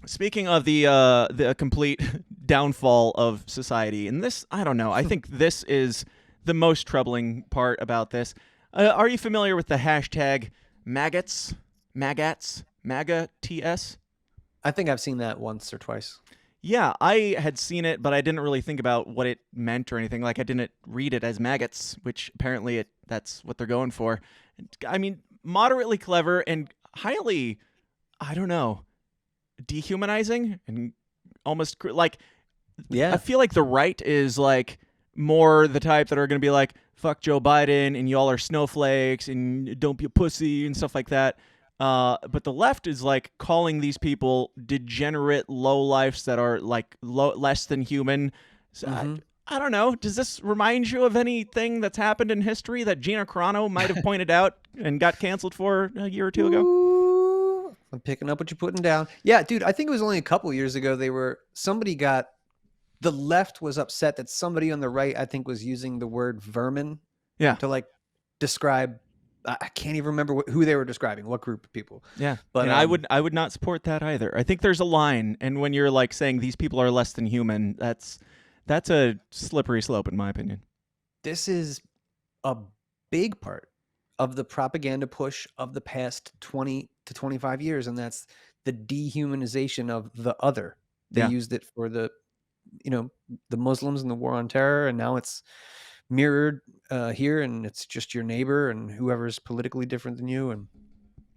Speaking of the complete downfall of society, and this, I don't know. I think this is the most troubling part about this. Are you familiar with the hashtag MAGAts? MAGAts? MAGA TS? I think I've seen that once or twice. Yeah, I had seen it, but I didn't really think about what it meant or anything. Like, I didn't read it as maggots, which apparently that's what they're going for. I mean, moderately clever and highly, I don't know, dehumanizing and almost like I Yeah. feel like the right is like more the type that are going to be like, fuck Joe Biden and y'all are snowflakes and don't be a pussy and stuff like that. But the left is like calling these people degenerate low lifes that are like less than human. So Mm-hmm. I don't know. Does this remind you of anything that's happened in history that Gina Carano might have pointed out and got canceled for a year or two ago? Ooh, I'm picking up what you're putting down. Yeah, dude, I think it was only a couple years ago the left was upset that somebody on the right, I think, was using the word vermin Yeah. to like describe. I can't even remember who they were describing, what group of people. Yeah. But And I would not support that either. I think there's a line, and when you're like saying these people are less than human, that's a slippery slope in my opinion. this is a big part of the propaganda push of the past 20 to 25 years, and that's the dehumanization of the other. They Yeah. used it for you know, the Muslims and the war on terror, and now it's mirrored here, and it's just your neighbor and whoever's politically different than you, and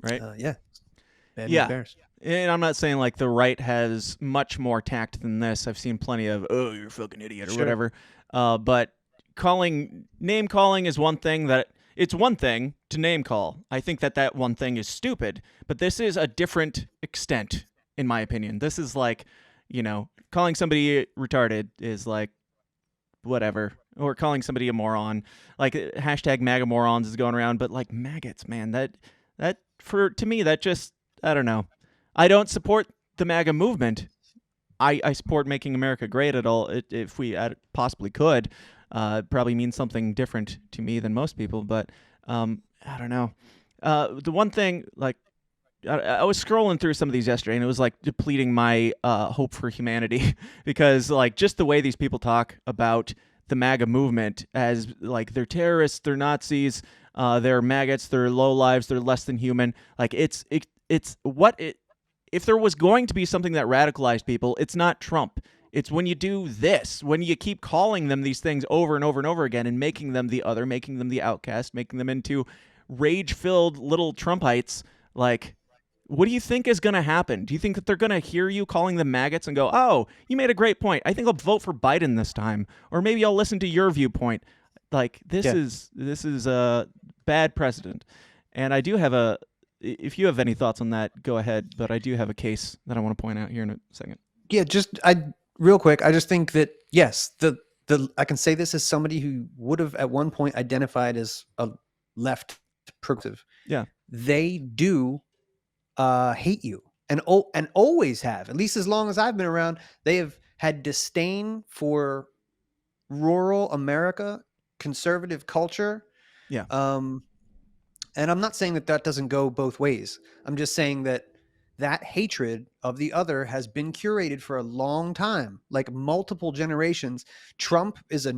Right? yeah, bad news Yeah. bears. And I'm not saying like the right has much more tact than this. I've seen plenty of you're a fucking idiot or Sure. whatever. But name calling is one thing that it's one thing to name call. I think that one thing is stupid, but this is a different extent in my opinion. This is like, calling somebody retarded is like whatever, or calling somebody a moron. Like hashtag MAGA morons is going around, but like maggots, man, that for to me that just I don't know. I don't support the MAGA movement. I support making America great at all if we possibly could. It probably means something different to me than most people, but I don't know. The one thing, like, I was scrolling through some of these yesterday, and it was like depleting my hope for humanity because, like, just the way these people talk about the MAGA movement as like they're terrorists, they're Nazis, they're maggots, they're low lives, they're less than human. Like, it's what it. If there was going to be something that radicalized people, it's not Trump. It's when you do this, when you keep calling them these things over and over and over again and making them the other, making them the outcast, making them into rage-filled little Trumpites. Like, what do you think is going to happen? Do you think that they're going to hear you calling them maggots and go, oh, you made a great point. I think I'll vote for Biden this time. Or maybe I'll listen to your viewpoint. Like, this Yeah. is a bad precedent. And I do have if you have any thoughts on that, go ahead. But I do have a case that I want to point out here in a second. Yeah, real quick, I just think that yes, the I can say this as somebody who would have at one point identified as a left progressive. Yeah. They do hate you, and always have, at least as long as I've been around. They have had disdain for rural America, conservative culture. Yeah. And I'm not saying that doesn't go both ways. I'm just saying that hatred of the other has been curated for a long time, like multiple generations. Trump is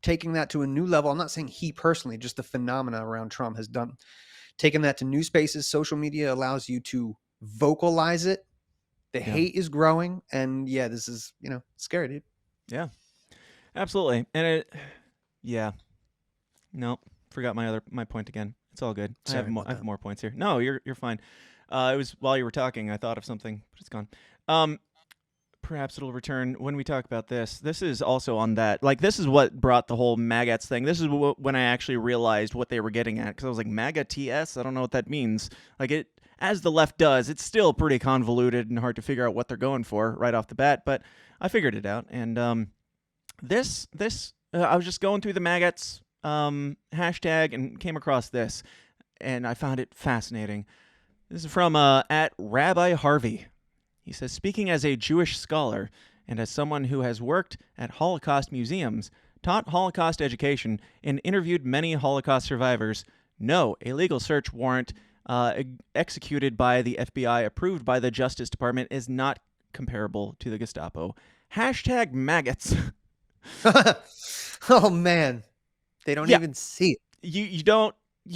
taking that to a new level. I'm not saying he personally, just the phenomena around Trump has taken that to new spaces. Social media allows you to vocalize it. The hate is growing, and yeah, this is, scary, dude. Yeah. Absolutely. And yeah. No, forgot my point again. It's all good. I have more points here. No, you're fine. It was while you were talking, I thought of something, but it's gone. Perhaps it'll return when we talk about this. This is also on that. Like, this is what brought the whole MAGAts thing. This is when I actually realized what they were getting at, because I was like, MAGA TS? I don't know what that means. Like, it, as the left does, it's still pretty convoluted and hard to figure out what they're going for right off the bat, but I figured it out. And I was just going through the MAGAts hashtag and came across this, and I found it fascinating. This is from at Rabbi Harvey. He says, speaking as a Jewish scholar and as someone who has worked at Holocaust museums, taught Holocaust education, and interviewed many Holocaust survivors, no, a legal search warrant executed by the FBI, approved by the Justice Department, is not comparable to the Gestapo. Hashtag MAGAts. Oh man, they don't Yeah. even see it. You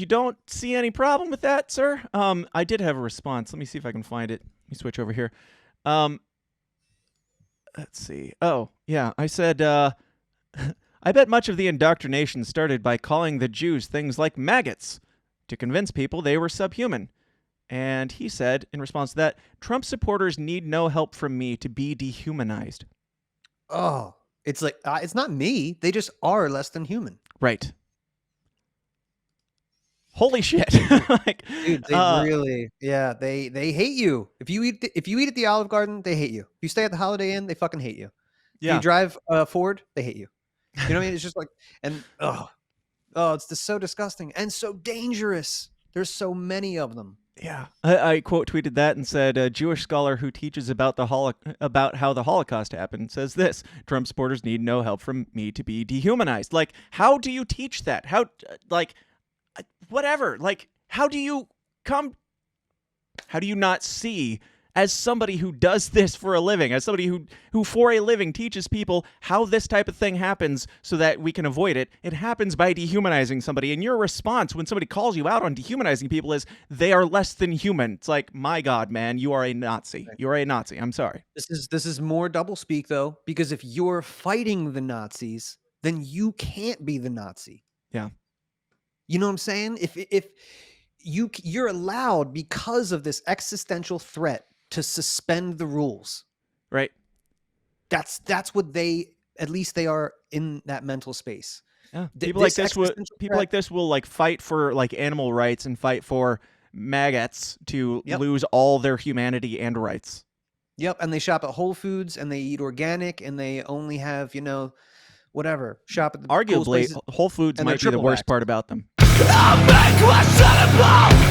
don't see any problem with that, sir? I did have a response. Let me see if I can find it. Let me switch over here. Let's see. Oh, yeah. I said, I bet much of the indoctrination started by calling the Jews things like maggots to convince people they were subhuman. And he said, in response to that, Trump supporters need no help from me to be dehumanized. Oh, it's like it's not me. They just are less than human. Right. Holy shit. Like, Dude, they really, yeah, they hate you. If you eat at the Olive Garden, they hate you. If you stay at the Holiday Inn, they fucking hate you. If yeah. you drive Ford, they hate you. You know what I mean? It's just like, and it's just so disgusting and so dangerous. There's so many of them. Yeah, I quote tweeted that and said, a Jewish scholar who teaches about about how the Holocaust happened says this: Trump supporters need no help from me to be dehumanized. Like, how do you teach that? How, like, whatever. Like, how do you not see, as somebody who does this for a living, as somebody who for a living teaches people how this type of thing happens so that we can avoid it? It happens by dehumanizing somebody. And your response when somebody calls you out on dehumanizing people is they are less than human. It's like, my God, man, you are a Nazi. You are a Nazi. I'm sorry. This is more doublespeak though, because if you're fighting the Nazis, then you can't be the Nazi. Yeah. You know what I'm saying? If you're allowed, because of this existential threat, to suspend the rules. Right. That's what at least they are in that mental space. Yeah. People like this will like fight for like animal rights and fight for MAGAts to lose all their humanity and rights. Yep. And they shop at Whole Foods and they eat organic and they only have, whatever, shop at the arguably Whole Foods might be the worst part about them. I'll make questionable